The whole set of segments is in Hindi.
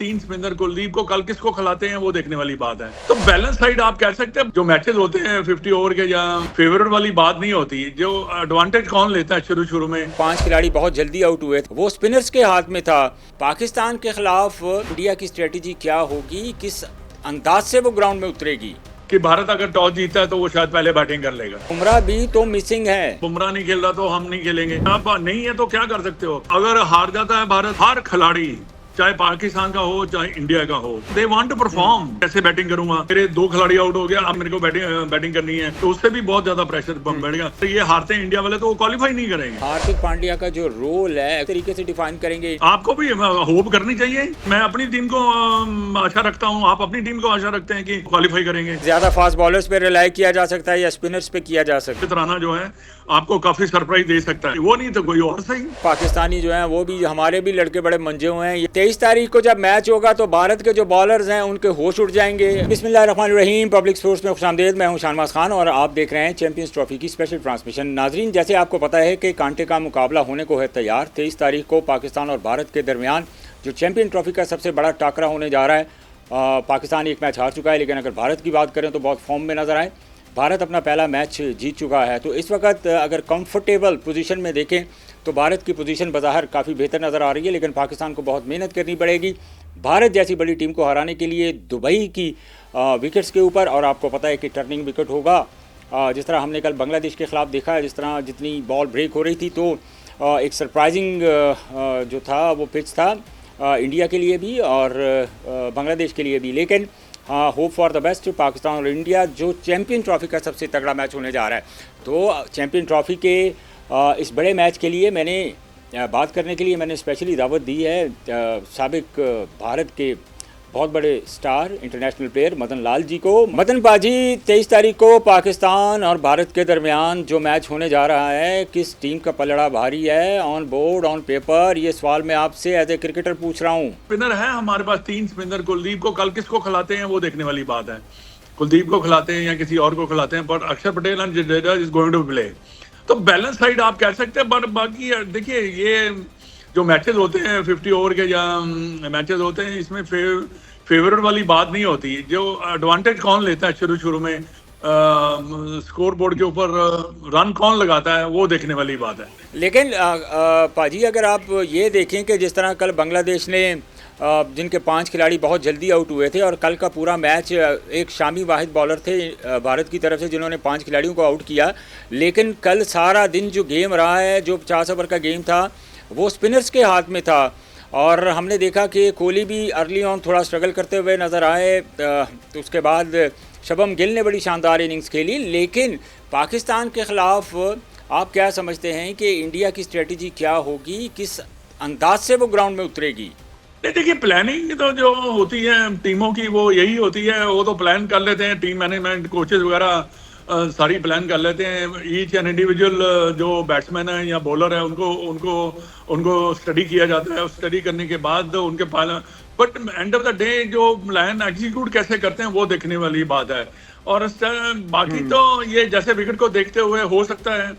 तीन स्पिनर कुलदीप को कल किसको खिलाते हैं वो देखने वाली बात है। तो बैलेंस साइड आप कह सकते हैं, जो मैचेस होते हैं 50 ओवर के या फेवरेट वाली बात नहीं होती, जो एडवांटेज कौन लेता है शुरू में। 5 खिलाड़ी बहुत जल्दी आउट हुए, वो स्पिनर्स के हाथ में था। पाकिस्तान के खिलाफ इंडिया की स्ट्रेटेजी क्या होगी, किस अंदाज से वो ग्राउंड में उतरेगी? कि भारत अगर टॉस जीतता है तो वो शायद पहले बैटिंग कर लेगा। बुमराह भी तो मिसिंग है। बुमराह नहीं खेल रहा तो हम नहीं खेलेंगे। आप नहीं है तो क्या कर सकते हो। अगर हार जाता है भारत, हर खिलाड़ी चाहे पाकिस्तान का हो चाहे इंडिया का हो, दे वांट टू परफॉर्म। कैसे बैटिंग करूंगा, मेरे 2 खिलाड़ी आउट हो गया, अब मेरे को बैटिंग करनी है, तो उससे भी बहुत ज्यादा प्रेशर बढ़ेगा। तो ये हारते हैं इंडिया वाले तो वो क्वालिफाई नहीं करेंगे। हार्दिक पांड्या का जो रोल है एक तरीके से डिफाइन करेंगे। आपको भी होप करनी चाहिए। मैं अपनी टीम को आशा रखता हूँ, आप अपनी टीम को आशा रखते हैं कि क्वालिफाई करेंगे। ज्यादा फास्ट बॉलर्स पे रिलाई किया जा सकता है या स्पिनर्स पे किया जा सकता है? राना जो है आपको काफी सरप्राइज दे सकता है, वो नहीं तो कोई और सही। पाकिस्तानी जो है वो भी, हमारे भी लड़के बड़े मंजे हुए हैं। 23 तारीख को जब मैच होगा तो भारत के जो बॉलर्स हैं उनके होश उड़ जाएंगे। बिस्मिल्लाहिर्रहमानिर्रहीम, पब्लिक स्पोर्ट्स में खुशामदीद। मैं हूं शानवाज खान और आप देख रहे हैं चैंपियंस ट्रॉफी की स्पेशल ट्रांसमिशन। नाजरीन, जैसे आपको पता है कि कांटे का मुकाबला होने को है तैयार। 23 तारीख को पाकिस्तान और भारत के दरमियान जो चैंपियन ट्रॉफी का सबसे बड़ा टाकरा होने जा रहा है। पाकिस्तान एक मैच हार चुका है, लेकिन अगर भारत की बात करें तो बहुत फॉर्म में नजर आए। भारत अपना पहला मैच जीत चुका है, तो इस वक्त अगर कंफर्टेबल पोजीशन में देखें तो भारत की पोजीशन बाहर काफ़ी बेहतर नज़र आ रही है, लेकिन पाकिस्तान को बहुत मेहनत करनी पड़ेगी भारत जैसी बड़ी टीम को हराने के लिए। दुबई की विकेट्स के ऊपर, और आपको पता है कि टर्निंग विकेट होगा। जिस तरह हमने कल बांग्लादेश के ख़िलाफ़ देखा है, जिस तरह जितनी बॉल ब्रेक हो रही थी, तो एक सरप्राइजिंग जो था वो पिच था इंडिया के लिए भी और बांग्लादेश के लिए भी। लेकिन hope for the best, Pakistan और इंडिया जो चैंपियन ट्रॉफी का सबसे तगड़ा मैच होने जा रहा है। तो चैंपियन ट्रॉफी के इस बड़े मैच के लिए बात करने के लिए मैंने स्पेशली दावत दी है साबिक भारत के बहुत बड़े star international player Madan Lal ji को। मदन बाजी, 23 तारीख को पाकिस्तान और भारत के दरमियान जो मैच होने जा रहा है, किस टीम का पलड़ा भारी है ऑन बोर्ड ऑन पेपर? ये सवाल मैं आपसे एज ए क्रिकेटर पूछ रहा हूँ। स्पिनर है हमारे पास 3 स्पिनर। कुलदीप को कल किसको खिलाते हैं वो देखने वाली बात है। कुलदीप को खिलाते हैं या किसी और को खिलाते हैं, पर Axar Patel and Jadeja is going to play. तो बैलेंस साइड आप कह सकते हैं, पर बाकी देखिए ये जो मैचेस होते हैं 50 ओवर के या मैचेस होते हैं, इसमें फेवरेट वाली बात नहीं होती। जो एडवांटेज कौन लेता है शुरू में, स्कोर बोर्ड के ऊपर रन कौन लगाता है वो देखने वाली बात है। लेकिन पाजी, अगर आप ये देखें कि जिस तरह कल बांग्लादेश ने जिनके 5 खिलाड़ी बहुत जल्दी आउट हुए थे, और कल का पूरा मैच एक शामी वाहिद बॉलर थे भारत की तरफ से जिन्होंने 5 खिलाड़ियों को आउट किया। लेकिन कल सारा दिन जो गेम रहा है, जो 50 ओवर का गेम था, वो स्पिनर्स के हाथ में था। और हमने देखा कि कोहली भी अर्ली ऑन थोड़ा स्ट्रगल करते हुए नज़र आए। तो उसके बाद शबम गिल ने बड़ी शानदार इनिंग्स खेली। लेकिन पाकिस्तान के ख़िलाफ़ आप क्या समझते हैं कि इंडिया की स्ट्रेटजी क्या होगी, किस अंदाज से वो ग्राउंड में उतरेगी? देखिए, प्लानिंग तो जो होती है टीमों की वो यही होती है। वो तो प्लान कर लेते हैं, टीम मैनेजमेंट कोचेस वगैरह सारी प्लान कर लेते हैं। ईच एंड इंडिविजुअल जो बैट्समैन है या बॉलर है उनको स्टडी किया जाता है। स्टडी करने के बाद उनके but end of the day जो प्लान एग्जीक्यूट कैसे करते हैं वो देखने वाली बात है। और बाकी तो ये जैसे विकेट को देखते हुए हो सकता है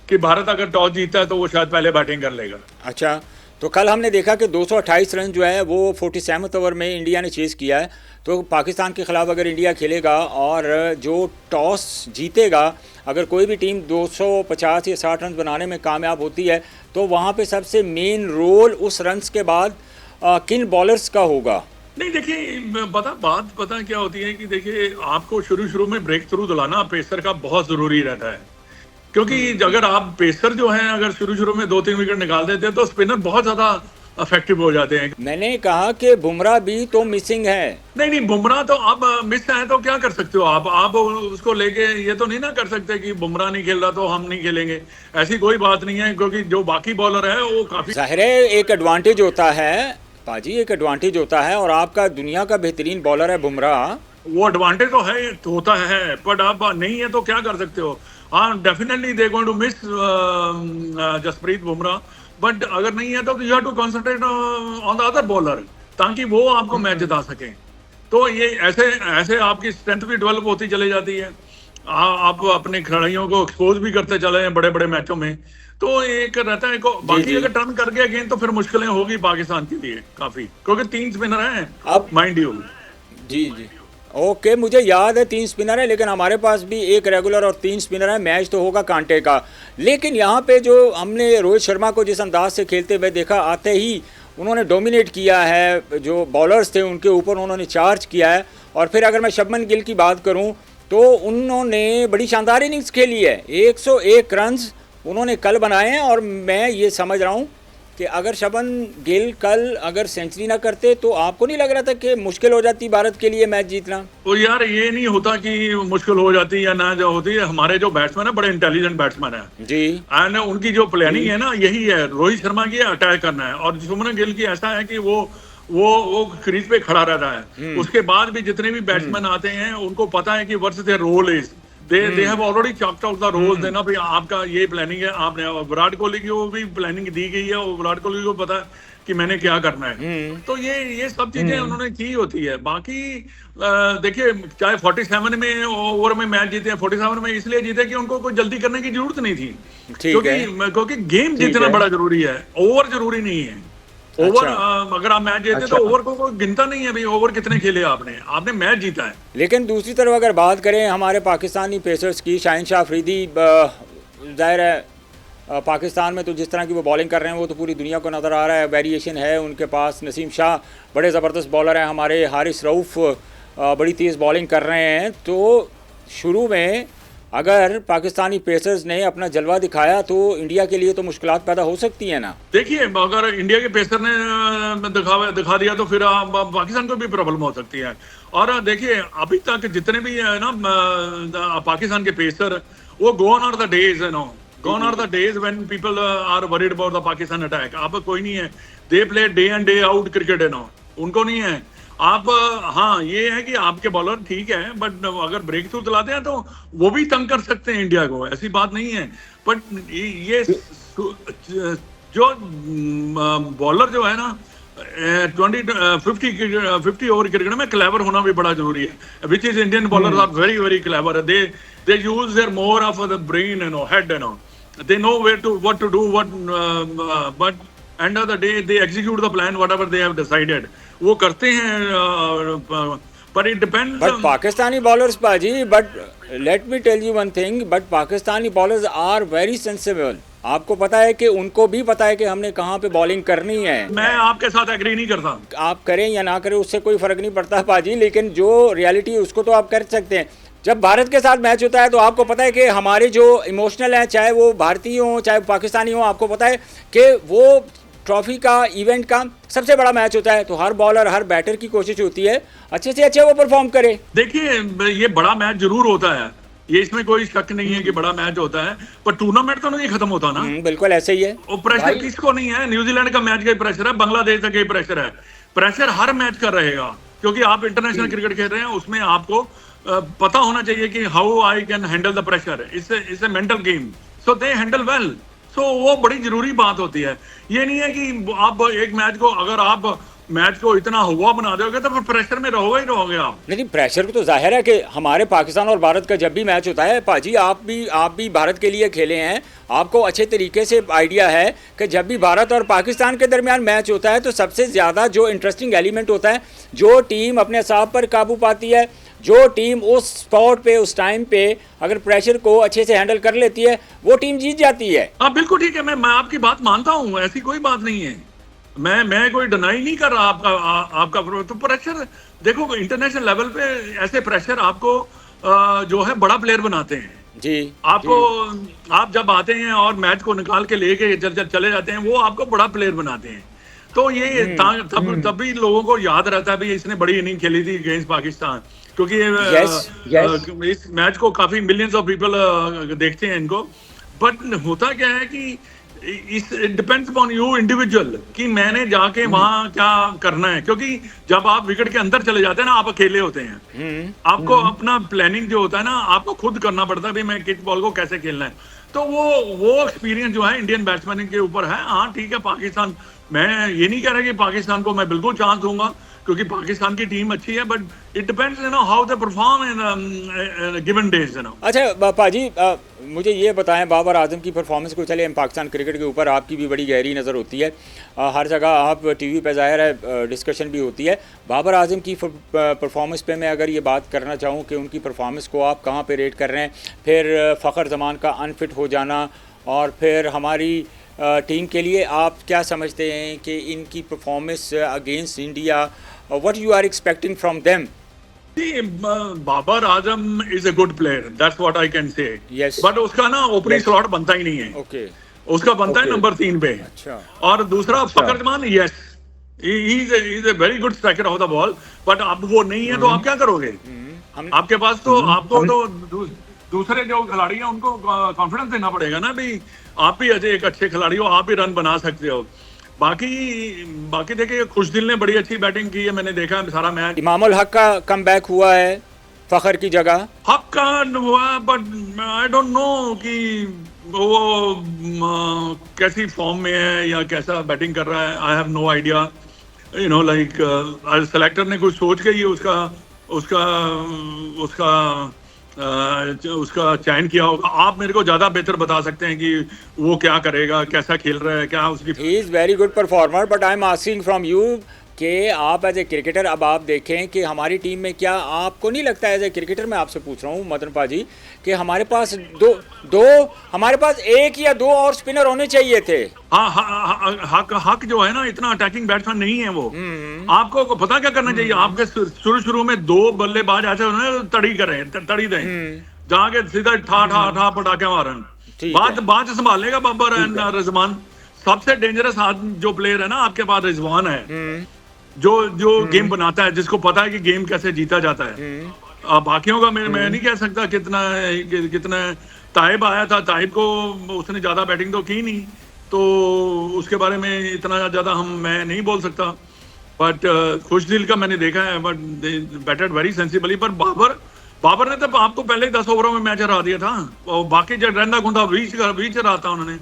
कि भारत अगर टॉस जीतता है तो वो शायद पहले बैटिंग कर लेगा। अच्छा, तो कल हमने देखा कि 228 रन जो है वो 47वें ओवर में इंडिया ने चेज़ किया है। तो पाकिस्तान के ख़िलाफ़ अगर इंडिया खेलेगा और जो टॉस जीतेगा, अगर कोई भी टीम 250 या 60 रन बनाने में कामयाब होती है, तो वहाँ पे सबसे मेन रोल उस रन्स के बाद किन बॉलर्स का होगा? नहीं, देखिए बात पता क्या होती है कि देखिए आपको शुरू में ब्रेक थ्रू दिलाना पेसर का बहुत ज़रूरी रहता है। क्योंकि अगर आप पेसर जो हैं अगर शुरू में 2-3 विकेट निकाल देते हैं तो स्पिनर बहुत ज़्यादा इफेक्टिव हो जाते हैं। मैंने कहा कि बुमराह भी तो मिसिंग है। नहीं, बुमराह तो अब मिस है तो क्या कर सकते हो आप उसको लेके ये तो नहीं ना कर सकते कि बुमराह नहीं खेल रहा तो हम नहीं खेलेंगे। ऐसी कोई बात नहीं है, क्योंकि जो बाकी बॉलर है वो काफी जाहिर है एक एडवांटेज होता है पाजी, एक एडवांटेज होता है। और आपका दुनिया का बेहतरीन बॉलर है बुमराह, वो एडवांटेज तो है, होता है, बट आप नहीं है तो क्या कर सकते हो। हाँ, definitely they going to miss Jasprit Bumrah, but अगर नहीं है तो you have to concentrate on the other bowler ताकि वो आपको मैच जिता सके। तो ये ऐसे आपकी स्ट्रेंथ भी डेवलप होती चली जाती है। आप अपने खिलाड़ियों को एक्सपोज भी करते चले हैं बड़े बड़े मैचों में, तो एक रहता है को बाकी जी अगर टर्न कर गया गेंद तो फिर मुश्किलें होगी पाकिस्तान के लिए काफी, क्योंकि 3 स्पिनर हैं अब माइंड यू। जी जी ओके, मुझे याद है 3 स्पिनर है, लेकिन हमारे पास भी एक रेगुलर और 3 स्पिनर है। मैच तो होगा कांटे का, लेकिन यहाँ पे जो हमने रोहित शर्मा को जिस अंदाज से खेलते हुए देखा, आते ही उन्होंने डोमिनेट किया है, जो बॉलर्स थे उनके ऊपर उन्होंने चार्ज किया है। और फिर अगर मैं शुभमन गिल की बात करूँ तो उन्होंने बड़ी शानदार इनिंग्स खेली है, 101 रन्स उन्होंने कल बनाए हैं। और मैं ये समझ रहा हूँ कि अगर शुभमन गिल कल अगर सेंचुरी ना करते तो आपको नहीं लग रहा था कि मुश्किल हो जाती भारत के लिए मैच जीतना? तो यार ये नहीं होता कि मुश्किल हो जाती या ना जो होती है, हमारे जो बैट्समैन है बड़े इंटेलिजेंट बैट्समैन है जी, एंड उनकी जो प्लानिंग है ना यही है, रोहित शर्मा की अटैक करना है, और शुभमन गिल की ऐसा है कि वो क्रीज पे खड़ा रहता है। उसके बाद भी जितने भी बैट्समैन आते हैं उनको पता है कि what's their role is, they have already chalked out the roles, देना भाई आपका ये प्लानिंग है। आपने विराट कोहली की वो भी प्लानिंग दी गई है, वो विराट कोहली को पता है कि मैंने क्या करना है। तो ये सब चीजें उन्होंने की होती है। बाकी देखिए, चाहे 47 में ओवर में मैच जीते हैं, 47 में इसलिए जीते कि उनको कोई जल्दी करने की जरूरत नहीं थी, क्योंकि गेम जीतना बड़ा जरूरी है, ओवर जरूरी नहीं है। ओवर अगर आप मैच जीते तो ओवर को कोई गिनता नहीं है भाई, ओवर कितने खेले आपने मैच जीता है। लेकिन दूसरी तरफ अगर बात करें हमारे पाकिस्तानी पेसर्स की, शाहिन शाह अफरीदी, जाहिर है पाकिस्तान में तो जिस तरह की वो बॉलिंग कर रहे हैं वो तो पूरी दुनिया को नज़र आ रहा है, वेरिएशन है उनके पास। नसीम शाह बड़े ज़बरदस्त बॉलर हैं, हमारे हारिस रऊफ़ बड़ी तेज़ बॉलिंग कर रहे हैं। तो शुरू में अगर पाकिस्तानी पेसर्स ने अपना जलवा दिखाया तो इंडिया के लिए तो मुश्किलात पैदा हो सकती है ना? देखिए, अगर इंडिया के पेसर ने दिखा दिया तो फिर पाकिस्तान को भी प्रॉब्लम हो सकती है। और देखिए, अभी तक जितने भी है ना पाकिस्तान के पेसर, वो gone are the days, gone are the days when people are worried about the Pakistan attack. अब कोई नहीं है, they play day and day out cricket, उनको नहीं है। आप हाँ, ये है कि आपके बॉलर ठीक है, बट अगर ब्रेक थ्रू चलाते हैं तो वो भी तंग कर सकते हैं इंडिया को, ऐसी बात नहीं है। बट ये जो बॉलर जो है ना 50 ओवर क्रिकेट में क्लेवर होना भी बड़ा जरूरी है, which is Indian bowlers are very very clever. They use their more of the brain, head, they know what to do, but end of the day they execute the plan whatever they have decided, वो करते हैं। but it depends, but Pakistani bowlers बाजी, but let me tell you one thing, but Pakistani bowlers are very sensible. आपको पता है कि उनको भी पता है कि हमने कहाँ पे बॉलिंग करनी है। मैं आपके साथ एग्री नहीं करता, आप करें या ना करें उससे कोई फर्क नहीं पड़ता बाजी, लेकिन जो रियलिटी है उसको तो आप कर सकते हैं। जब भारत के साथ मैच होता है तो आपको पता है कि हमारे जो इमोशनल हैं, चाहे वो भारतीय हों चाहे पाकिस्तानी हों, आपको पता है कि वो ट्रॉफी का, इवेंट का सबसे बड़ा मैच होता है, तो हर बॉलर हर बैटर की कोशिश होती है अच्छे से अच्छे वो परफॉर्म करे। देखिए, ये बड़ा मैच जरूर होता है, ये इसमें कोई शक नहीं है कि बड़ा मैच होता है, पर टूर्नामेंट तो नहीं खत्म होता ना। बिल्कुल ऐसे ही है। वो प्रेशर किसको नहीं है? न्यूजीलैंड का मैच का प्रेशर है, बांग्लादेश का प्रेशर है, प्रेशर हर मैच का रहेगा, क्योंकि आप इंटरनेशनल क्रिकेट खेल रहे हैं, उसमें आपको पता होना चाहिए कि how I can handle the pressure, it's a mental game, so they handle well. So वो बड़ी जरूरी बात होती है। ये नहीं है कि आप एक मैच को, अगर आप मैच को इतना हुआ बना दोगे तो फिर प्रेशर में रहोगे ही रहोगे आप। नहीं, प्रेशर तो जाहिर है कि हमारे पाकिस्तान और भारत का जब भी मैच होता है पाजी, आप भी भारत के लिए खेले हैं, आपको अच्छे तरीके से आइडिया है कि जब भी भारत और पाकिस्तान के दरमियान मैच होता है तो सबसे ज़्यादा जो इंटरेस्टिंग एलिमेंट होता है, जो टीम अपने असाब पर काबू पाती है, जो टीम उस स्पॉट पे उस टाइम पे अगर प्रेशर को अच्छे से हैंडल कर लेती है, वो टीम जीत जाती है। हाँ बिल्कुल ठीक है, मैं आपकी बात मानता हूँ, ऐसी कोई बात नहीं है, मैं कोई डिनाई नहीं कर रहा आपका तो प्रेशर। देखो, इंटरनेशनल लेवल पे ऐसे प्रेशर आपको जो है बड़ा प्लेयर बनाते हैं जी। आपको आप जब आते हैं और मैच को निकाल के लेके चले जाते हैं, वो आपको बड़ा प्लेयर बनाते हैं। तो ये तब भी लोगों को याद रहता है भाई इसने बड़ी इनिंग खेली थी अगेंस्ट पाकिस्तान, क्योंकि इस मैच को काफी मिलियंस ऑफ पीपल देखते हैं इनको। बट होता क्या है कि it depends upon you individual कि मैंने जाके वहां क्या करना है, क्योंकि जब आप विकेट के अंदर चले जाते हैं ना, आप अकेले होते हैं, आपको अपना प्लानिंग जो होता है ना, आपको खुद करना पड़ता है भाई मैं किस बॉल को कैसे खेलना है। तो वो एक्सपीरियंस जो है इंडियन बैट्समैन के ऊपर है। हाँ ठीक है, पाकिस्तान, मैं ये नहीं कह रहा कि पाकिस्तान को मैं बिल्कुल चांस दूंगा, क्योंकि पाकिस्तान की टीम अच्छी है, but it depends how they perform in given days अच्छा पाजी, मुझे ये बताएं, बाबर आजम की परफॉर्मेंस को, चले हम पाकिस्तान क्रिकेट के ऊपर आपकी भी बड़ी गहरी नज़र होती है, हर जगह आप टीवी पे ज़ाहिर है डिस्कशन भी होती है। बाबर आजम की परफॉर्मेंस पे मैं अगर ये बात करना चाहूँ कि उनकी परफॉर्मेंस को आप कहाँ पे रेट कर रहे हैं, फिर फ़खर ज़मान का अनफिट हो जाना, और फिर हमारी टीम के लिए आप क्या समझते हैं कि इनकी performance against India, what you are expecting from them? Babar Azam is a good player, that's what I can say. Yes. But उसका ना ओपनिंग स्लॉट बनता ही नहीं है। ओके, उसका बनता है नंबर 3 पे। अच्छा। और दूसरा Fakhar Zaman, yes he is a very good striker of the ball, but अब वो नहीं है तो आप क्या करोगे? आपके पास तो आपको तो दूसरे जो खिलाड़ी हैं उनको कॉन्फिडेंस देना पड़ेगा ना, भाई आप भी एक अच्छे खिलाड़ी हो, आप भी रन बना सकते हो। बाकी देखिए, खुशदिल ने बड़ी अच्छी बैटिंग की है, मैंने देखा सारा मैच। इमामुल हक का कमबैक हुआ है फखर की जगह। हक का हुआ, बट आई डोंट नो कि वो कैसी फॉर्म में है या कैसा बैटिंग कर रहा है। I have no idea, like selector ने कुछ सोच के ही उसका चयन किया होगा। आप मेरे को ज्यादा बेहतर बता सकते हैं कि वो क्या करेगा, कैसा खेल रहा है, क्या उसकी। He is very good performer, but I am asking from you कि आप एज ए क्रिकेटर, अब आप देखें कि हमारी टीम में क्या आपको नहीं लगता, एज ए क्रिकेटर मैं आपसे पूछ रहा हूँ मदन पाजी, कि हमारे पास हमारे पास एक या दो और स्पिनर होने चाहिए थे। हक जो है ना, इतना अटैकिंग बैट्समैन नहीं है वो। आपको पता क्या करना चाहिए, आपके शुरू में 2 बल्लेबाज ऐसे होने तड़ी दें, जाके सीधा ठा पटाखे मारन, बाद संभालेगा बाबर एंड रिजवान। सबसे डेंजरस जो प्लेयर है ना आपके पास, रिजवान है, जो गेम बनाता है, जिसको पता है कि गेम कैसे जीता जाता है। बाकियों का मैं नहीं कह सकता कितना। ताइब आया था, ताइब को उसने ज्यादा बैटिंग तो की नहीं, तो उसके बारे में इतना ज्यादा मैं नहीं बोल सकता। बट खुशदिल का मैंने देखा है, बट बैटेड वेरी सेंसिबली। पर बाबर ने तो आपको पहले 10 ओवरों में मैच हरा दिया था, और बाकी जब रहंदा गुंदा 20 हरा था उन्होंने।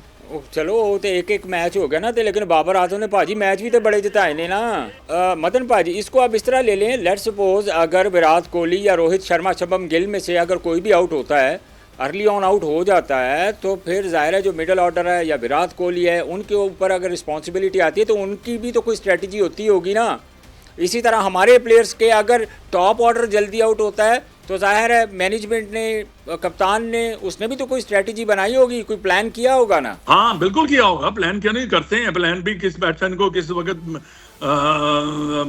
चलो वो तो एक मैच हो गया ना, लेकिन बाबर आजम ने पाजी मैच भी तो बड़े जिताए ने ना। मदन पाजी, इसको आप इस तरह ले लें, लेट सपोज अगर विराट कोहली या रोहित शर्मा, शुभम गिल में से अगर कोई भी आउट होता है, अर्ली ऑन आउट हो जाता है, तो फिर जाहिर है जो मिडिल ऑर्डर है या विराट कोहली है, उनके ऊपर अगर रिस्पॉन्सिबिलिटी आती है तो उनकी भी तो कोई स्ट्रेटजी होती होगी ना। इसी तरह हमारे प्लेयर्स के अगर टॉप ऑर्डर जल्दी आउट होता है तो जाहिर है मैनेजमेंट ने, कप्तान ने, उसने भी तो कोई स्ट्रेटजी बनाई होगी, कोई प्लान किया होगा ना। हाँ बिल्कुल किया होगा, प्लान क्यों नहीं करते हैं। प्लान भी किस बैट्समैन को किस वक्त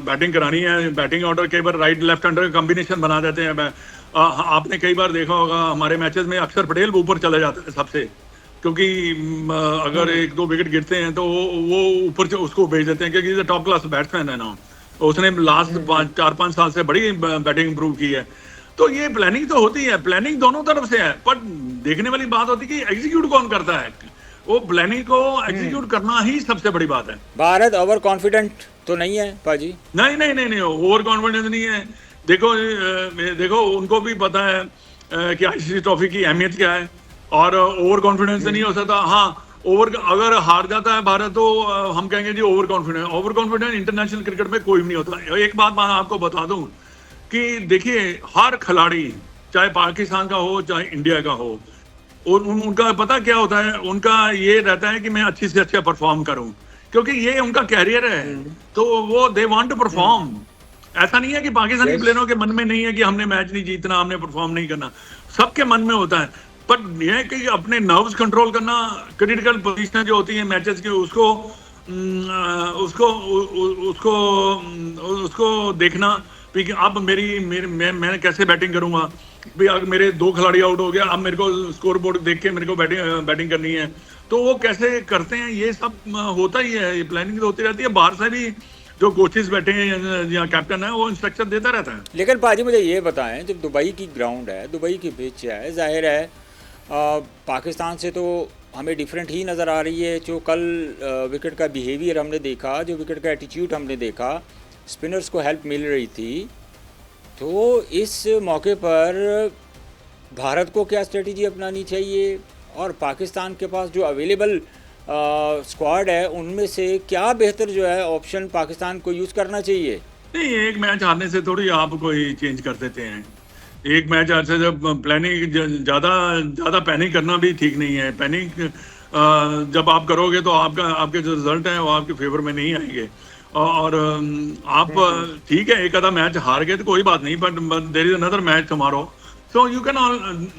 बैटिंग करानी है, बैटिंग ऑर्डर कई बार राइट लेफ्ट हैंडर का कॉम्बिनेशन बना देते हैं। आपने कई बार देखा होगा हमारे मैचेस में अक्षर पटेल ऊपर चले जाता है सबसे, क्योंकि अगर 1-2 विकेट गिरते हैं तो वो ऊपर उसको भेज देते हैं, क्योंकि टॉप क्लास बैट्समैन है ना, उसने लास्ट 4-5 साल से बड़ी बैटिंग इंप्रूव की है। तो ये प्लानिंग तो होती है, प्लानिंग दोनों तरफ से है, पर देखने वाली बात होती है कि एग्जीक्यूट कौन करता है। वो प्लानिंग को एग्जीक्यूट करना ही सबसे बड़ी बात है। भारत ओवर कॉन्फिडेंट तो नहीं है पाजी? नहीं, ओवर कॉन्फिडेंस नहीं है। देखो उनको भी पता है कि आईसीसी ट्रॉफी की अहमियत क्या है, और ओवर कॉन्फिडेंस से नहीं हो सकता। हाँ, अगर हार जाता है भारत तो हम कहेंगे जी ओवर कॉन्फिडेंस इंटरनेशनल क्रिकेट में कोई भी नहीं होता। एक बात मैं आपको बता दूं कि देखिए, हर खिलाड़ी चाहे पाकिस्तान का हो चाहे इंडिया का हो, उनका पता क्या होता है, उनका ये रहता है कि मैं अच्छी से अच्छा परफॉर्म करूं, क्योंकि ये उनका कैरियर है। तो वो दे वांट टू परफॉर्म। ऐसा नहीं है कि पाकिस्तानी प्लेयरों के मन में नहीं है कि हमने मैच नहीं जीतना, हमने परफॉर्म नहीं करना, सबके मन में होता है। पर यह कि अपने नर्व्स कंट्रोल करना, क्रिटिकल पोजीशन जो होती है मैचेस की, उसको देखना कि अब मैं कैसे बैटिंग करूंगा। भाई अगर मेरे 2 खिलाड़ी आउट हो गया, अब मेरे को स्कोर बोर्ड देख के मेरे को बैटिंग करनी है, तो वो कैसे करते हैं, ये सब होता ही है। ये प्लानिंग तो होती रहती है। बाहर से भी जो कोचेस बैठे हैं या कैप्टन है, वो इंस्ट्रक्शन देता रहता है। लेकिन पाजी मुझे ये बताएं, जब दुबई की ग्राउंड है, दुबई की पिच है, जाहिर है पाकिस्तान से तो हमें डिफरेंट ही नज़र आ रही है। जो कल विकेट का बिहेवियर हमने देखा, जो विकेट का एटीट्यूड हमने देखा, स्पिनर्स को हेल्प मिल रही थी, तो इस मौके पर भारत को क्या स्ट्रेटजी अपनानी चाहिए, और पाकिस्तान के पास जो अवेलेबल स्क्वाड है उनमें से क्या बेहतर जो है ऑप्शन पाकिस्तान को यूज़ करना चाहिए? नहीं, एक मैच हारने से थोड़ी आप कोई चेंज कर देते हैं। एक मैच से जब प्लानिंग ज़्यादा ज़्यादा पैनिक करना भी ठीक नहीं है। पैनिक जब आप करोगे तो आपके जो रिजल्ट हैं वो आपके फेवर में नहीं आएंगे। और आप ठीक है, एक आधा मैच हार गए तो कोई बात नहीं, but there is another match tomorrow, so you can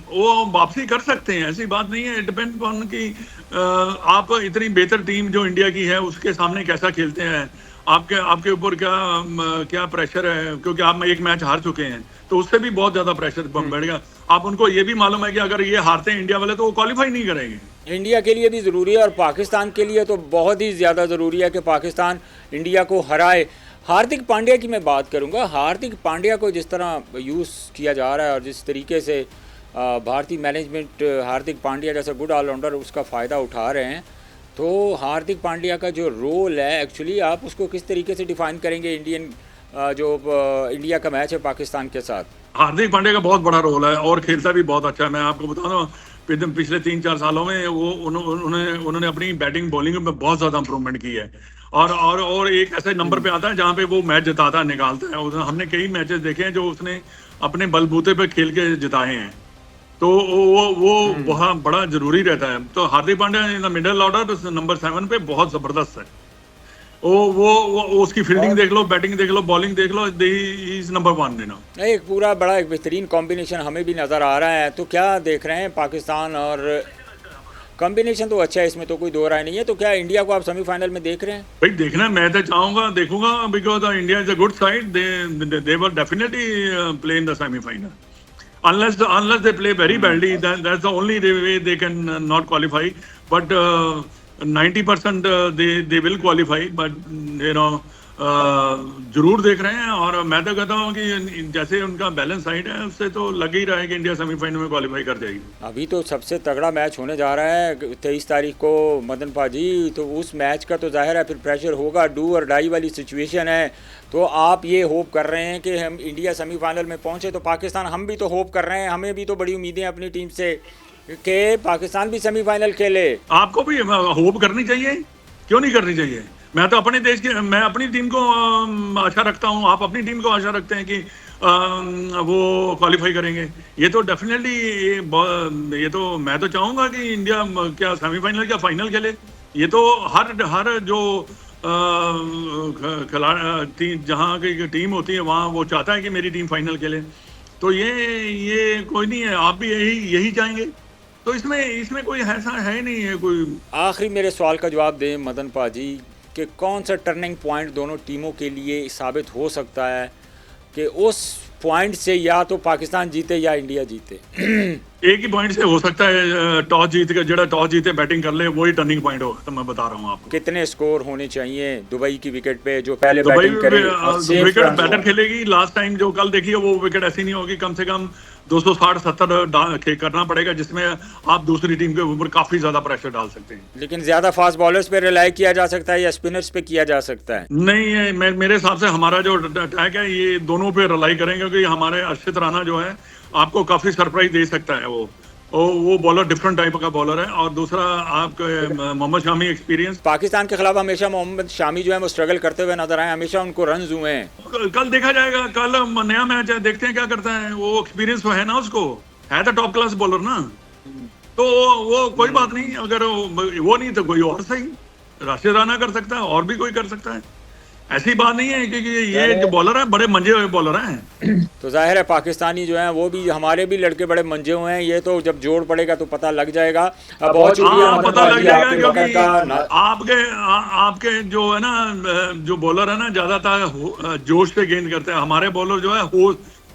वो वापसी कर सकते हैं, ऐसी बात नहीं है। इट डिपेंड ऑन कि आप इतनी बेहतर टीम जो इंडिया की है उसके सामने कैसा खेलते हैं, आपके ऊपर क्या प्रेशर है, क्योंकि आप एक मैच हार चुके हैं तो उससे भी बहुत ज्यादा प्रेशर बढ़ेगा। आप उनको ये भी मालूम है कि अगर ये हारते हैं इंडिया वाले तो वो क्वालिफाई नहीं करेंगे। इंडिया के लिए भी ज़रूरी है और पाकिस्तान के लिए तो बहुत ही ज़्यादा ज़रूरी है कि पाकिस्तान इंडिया को हराए। हार्दिक पांड्या की मैं बात करूंगा। हार्दिक पांड्या को जिस तरह यूज़ किया जा रहा है और जिस तरीके से भारतीय मैनेजमेंट हार्दिक पांड्या जैसा गुड ऑलराउंडर उसका फ़ायदा उठा रहे हैं, तो हार्दिक पांड्या का जो रोल है एक्चुअली आप उसको किस तरीके से डिफ़ाइन करेंगे इंडिया का मैच है पाकिस्तान के साथ? हार्दिक पांड्या का बहुत बड़ा रोल है और खेलता भी बहुत अच्छा है। मैं आपको बता दूं, पिछले 3-4 सालों में वो उन्होंने अपनी बैटिंग बॉलिंग में बहुत ज़्यादा इंप्रूवमेंट की है और एक ऐसे नंबर पे आता है जहाँ पे वो मैच जिताता है, निकालता है। हमने कई मैचेस देखे हैं जो उसने अपने बलबूते पे खेल के जिताए हैं, तो वो बहुत बड़ा जरूरी रहता है। तो Hardik Pandya in the middle order number 7 पे बहुत जबरदस्त है। वो उसकी फील्डिंग देख लो, बैटिंग देख लो, बॉलिंग देख लो, इज नंबर 1 देना। एक पूरा बड़ा एक बेहतरीन कॉम्बिनेशन हमें भी नज़र आ रहा है। तो क्या देख रहे हैं पाकिस्तान और कॉम्बिनेशन तो अच्छा है, इसमें तो कोई दो राय नहीं है। तो क्या इंडिया को आप सेमीफाइनल में देख रहे हैं? भाई देखना, मैं तो देखूंगा because India is a good side, they will definitely play in the semifinal unless they play very badly, that's the only way they can not qualify, but 90% they will qualify, but you know जरूर देख रहे हैं। और मैं तो कहता हूँ कि जैसे उनका बैलेंस साइड है उससे तो लग ही रहा है कि इंडिया सेमीफाइनल में क्वालिफाई कर जाएगी। अभी तो सबसे तगड़ा मैच होने जा रहा है 23 तारीख को मदन पाजी, तो उस मैच का तो जाहिर है फिर प्रेशर होगा, डू और डाई वाली सिचुएशन है। तो आप ये होप कर रहे हैं कि हम इंडिया सेमीफाइनल में पहुँचे, तो पाकिस्तान हम भी तो होप कर रहे हैं, हमें भी तो बड़ी उम्मीदें हैं अपनी टीम से कि पाकिस्तान भी सेमीफाइनल खेले। आपको भी होप करनी चाहिए, क्यों नहीं करनी चाहिए? मैं तो अपने देश की, मैं अपनी टीम को आशा रखता हूँ, आप अपनी टीम को आशा रखते हैं कि वो क्वालिफाई करेंगे। ये तो डेफिनेटली ये तो मैं तो चाहूँगा कि इंडिया क्या सेमीफाइनल क्या फाइनल खेले। ये तो हर जो जहाँ की टीम होती है वहाँ वो चाहता है कि मेरी टीम फाइनल खेले। तो ये कोई नहीं है, आप भी यही चाहेंगे, तो इसमें कोई ऐसा है नहीं है कोई। आखिरी मेरे सवाल का जवाब दें मदन पाजी कि कौन सा टर्निंग पॉइंट दोनों टीमों के लिए साबित हो सकता है कि उस पॉइंट से या तो पाकिस्तान जीते या इंडिया जीते? एक ही पॉइंट से हो सकता है, टॉस जीत के जेड़ा टॉस जीते बैटिंग कर ले, वही टर्निंग पॉइंट हो। तो मैं बता रहा हूँ आपको कितने स्कोर होने चाहिए दुबई की विकेट पे जो पहले बैटिंग करे। विकेट बेटर खेलेगी। लास्ट टाइम जो कल देखिए वो विकेट ऐसी नहीं होगी, कम से कम 260-70 करना पड़ेगा, जिसमें आप दूसरी टीम के ऊपर काफी ज्यादा प्रेशर डाल सकते हैं। लेकिन ज्यादा फास्ट बॉलर्स पे रिलाई किया जा सकता है या स्पिनर्स पे किया जा सकता है? नहीं, मेरे हिसाब से हमारा जो अटैक है ये दोनों पे रिलाई करेंगे, क्योंकि हमारे अर्शद राना जो है आपको काफी सरप्राइज दे सकता है। वो बॉलर डिफरेंट टाइप का बॉलर है। और दूसरा आपके मोहम्मद शामी एक्सपीरियंस। पाकिस्तान के खिलाफ हमेशा मोहम्मद शामी जो है वो स्ट्रगल करते हुए नजर आए, हमेशा उनको रन्स हुए हैं। कल देखा जाएगा, कल नया मैच है, देखते हैं क्या करता है। वो एक्सपीरियंस तो है ना, उसको है तो टॉप क्लास बॉलर ना, तो वो कोई बात नहीं। अगर वो नहीं तो कोई और सही, राशिद राना कर सकता है और भी कोई कर सकता है, ऐसी बात नहीं है। क्योंकि ये जो बॉलर है बड़े मंजे हुए बॉलर हैं। तो जाहिर है पाकिस्तानी जो हैं वो भी, हमारे भी लड़के बड़े मंजे हुए हैं। ये तो जब जोड़ पड़ेगा तो पता लग जाएगा। बहुत शुक्रिया, पता लग जाएगा, क्योंकि आपके जो है ना जो बॉलर है ना ज्यादातर जोश से गेंद करते हैं, हमारे बॉलर जो है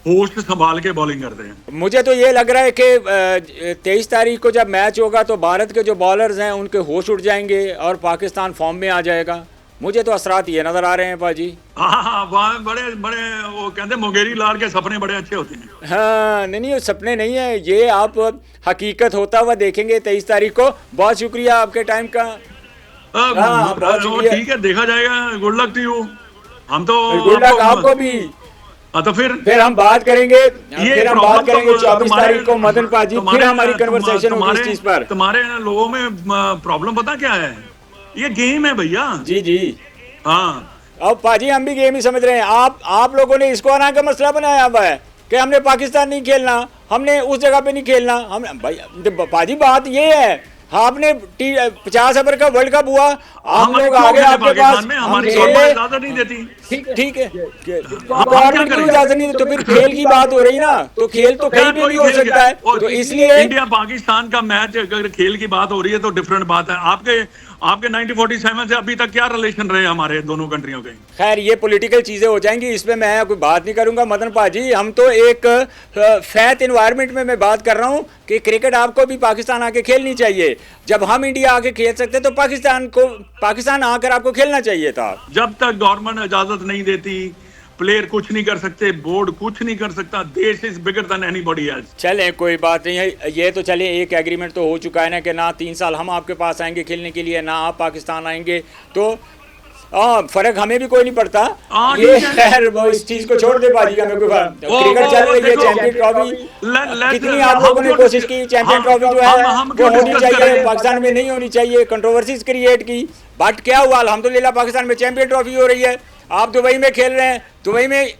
होश संभाल के बॉलिंग करते हैं। मुझे तो ये लग रहा है कि 23 तारीख को जब मैच होगा तो भारत के जो बॉलर्स हैं उनके होश उड़ जाएंगे और पाकिस्तान फॉर्म में आ जाएगा। मुझे तो असरात ये नजर आ रहे हैं पाजी। हाँ, बड़े वो कहते हैं मुंगेरी लाल के सपने बड़े अच्छे होते हैं। हाँ, नहीं सपने नहीं है, ये आप हकीकत होता हुआ देखेंगे 23 तारीख को। बहुत शुक्रिया आपके टाइम का। ठीक है, देखा जाएगा। Good luck to you. हम तो गुड लक आपको भी। तो फिर हम बात करेंगे, फिर हम बात करेंगे 24 तारीख को मदन पाजी, फिर हमारी कन्वर्सेशन होगी इस चीज पर। तुम्हारे लोगों में प्रॉब्लम पता क्या है? ये गेम है भैया। जी। हाँ, अब पाजी हम भी गेम ही समझ रहे हैं। आप लोगों ने इसको आना का मसला बनाया हुआ है कि हमने पाकिस्तान नहीं खेलना, हमने उस जगह पे नहीं खेलना। हम भाई पाजी बात ये है, आपने 50 ओवर का वर्ल्ड कप हुआ, हम लोग आगे आपके पास हमारी गवर्नमेंट इजाजत नहीं देती। ठीक है, गवर्नमेंट की इजाजत नहीं, तो फिर खेल की बात हो रही ना, तो खेल तो कहीं भी नहीं हो सकता है। तो इसलिए इंडिया पाकिस्तान का मैच अगर खेल की बात हो रही है तो डिफरेंट बात है। आपके 1947 से अभी तक क्या रिलेशन रहे हमारे दोनों कंट्रियों के? खैर ये पॉलिटिकल चीज़ें हो जाएंगी, इस पे मैं कोई बात नहीं करूंगा मदन पाजी। हम तो एक फैत इन्वायरमेंट में मैं बात कर रहा हूं कि क्रिकेट आपको भी पाकिस्तान आके खेलनी चाहिए। जब हम इंडिया आके खेल सकते तो पाकिस्तान आकर आपको खेलना चाहिए था। जब तक गवर्नमेंट इजाजत नहीं देती, प्लेयर कुछ नहीं कर सकते, बोर्ड कुछ नहीं कर सकता। देश is bigger than anybody else. चले कोई बात नहीं है, ये तो चले एक एग्रीमेंट तो हो चुका है ना कि ना 3 साल हम आपके पास आएंगे खेलने के लिए, ना आप पाकिस्तान आएंगे, तो फर्क हमें भी कोई नहीं पड़ता। ये खैर वो इस चीज को छोड़ दे बाजी, हमें कोई क्रिकेट चल रही है, चैंपियन ट्रॉफी कितनी आप लोगों ने कोशिश की, चैंपियन ट्रॉफी जो है वो होनी चाहिए, पाकिस्तान में नहीं होनी चाहिए, कंट्रोवर्सीज क्रिएट की, बट क्या हुआ अल्हम्दुलिल्लाह पाकिस्तान में चैंपियन ट्रॉफी हो रही है। आप दुबई में खेल रहे हैं,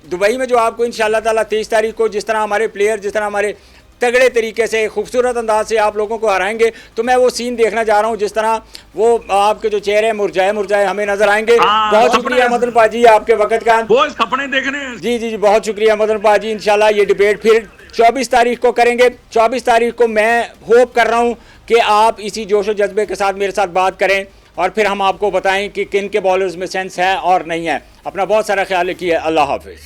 दुबई में जो आपको इंशाल्लाह ताला 23 तारीख को जिस तरह हमारे प्लेयर, जिस तरह हमारे तगड़े तरीके से खूबसूरत अंदाज से आप लोगों को हराएंगे, तो मैं वो सीन देखना चाह रहा हूँ जिस तरह वो आपके जो चेहरे मुरझाए हमें नजर आएंगे। बहुत शुक्रिया मदन पाजी आपके वक्त का, वो सपने देखने। जी बहुत शुक्रिया मदन पाजी। इंशाल्लाह ये डिबेट फिर 24 तारीख को करेंगे। 24 तारीख को मैं होप कर रहा हूँ कि आप इसी जोश और जज्बे के साथ मेरे साथ बात करें और फिर हम आपको बताएं कि किन के बॉलर्स में सेंस है और नहीं है। अपना बहुत सारा ख्याल रखिए। अल्लाह हाफिज़।